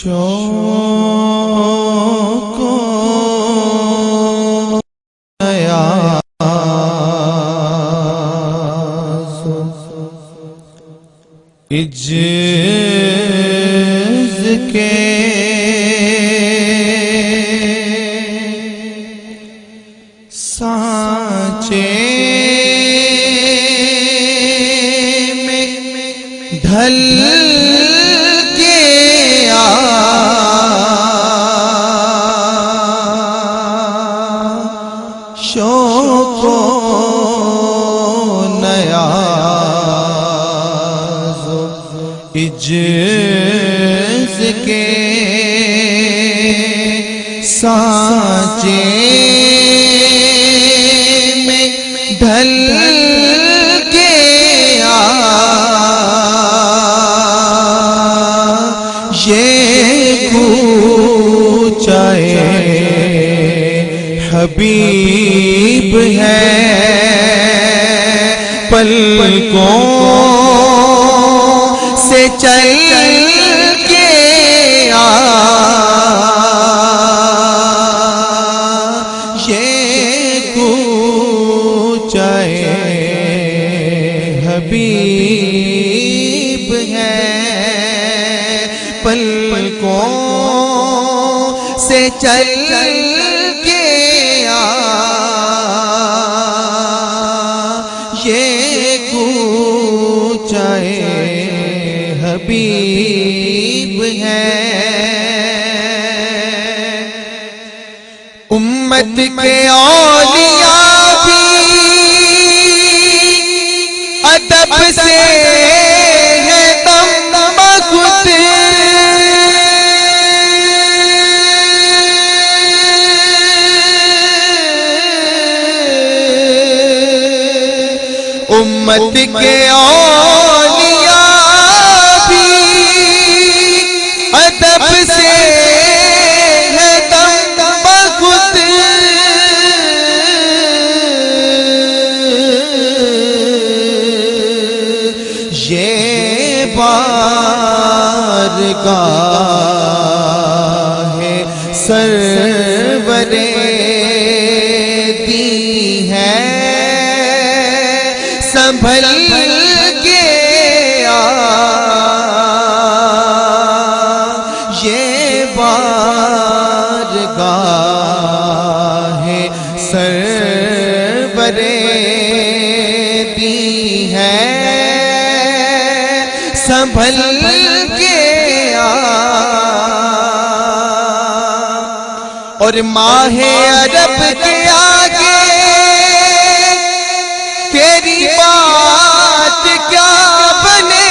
شوق اجز کے سانچے میں ڈھل کے شوق اجز کے سانچے میں ڈھل کے یہ کوچے حبیب ہے پلکوں سے چل کے یہ کوچے حبیب ہے پلکوں سے چل کے یہ کوچے حبیب ہے امت کے اولیاء بھی ادب سے ہے تمکت امت کے اولیاء بھی ادب سے ہے تمکت یہ بارگاہ سرور دی ہے سنبھل کے یہ بارگاہ سرور دی ہے سنبھل کے اور ماہ عرب کے آگے تیری بات کیا بنے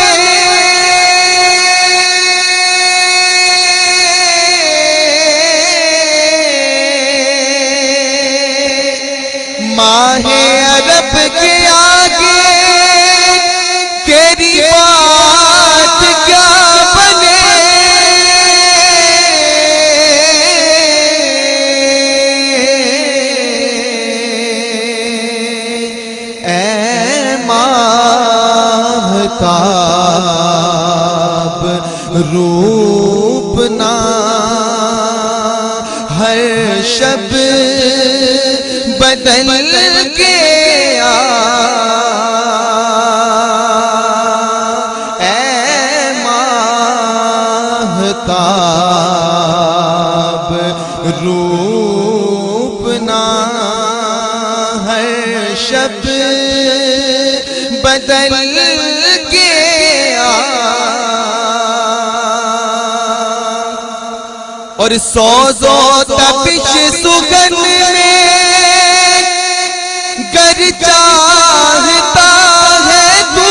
ماہ عرب کے آگے تیری بات کیا بنے ماہتاب روپ نہ ہر شب بدل کے اے ماہتاب روپ نہ ہر شب بدل کے اور سوز و تپش سگن میں گر چاہتا ہے تو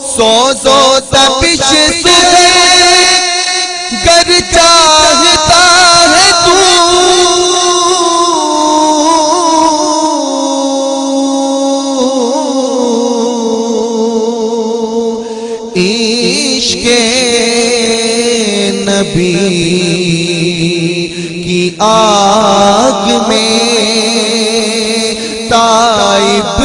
سوز و تپش سگن گر چاہتا ہے تو عشق نبی کی آگ میں تائب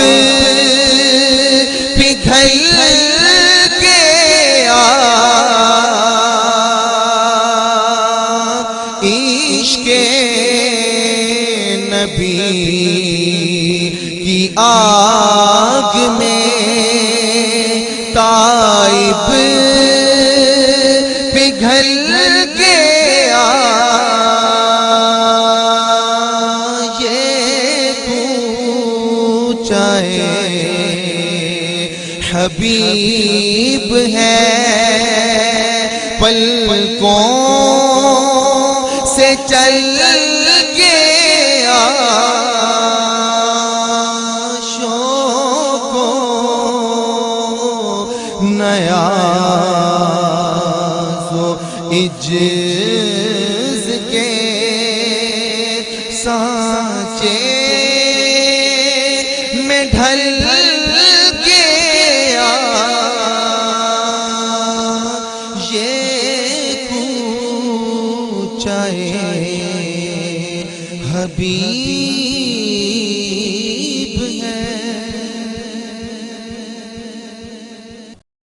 نبی کی آگ میں تائب پگھل گیا یہ پوچھائے حبیب ہے پلکوں سے چل گیا شوق نیا سو عجز کے سانچے میں ڈھل گیا یہ پوچھائے حبیب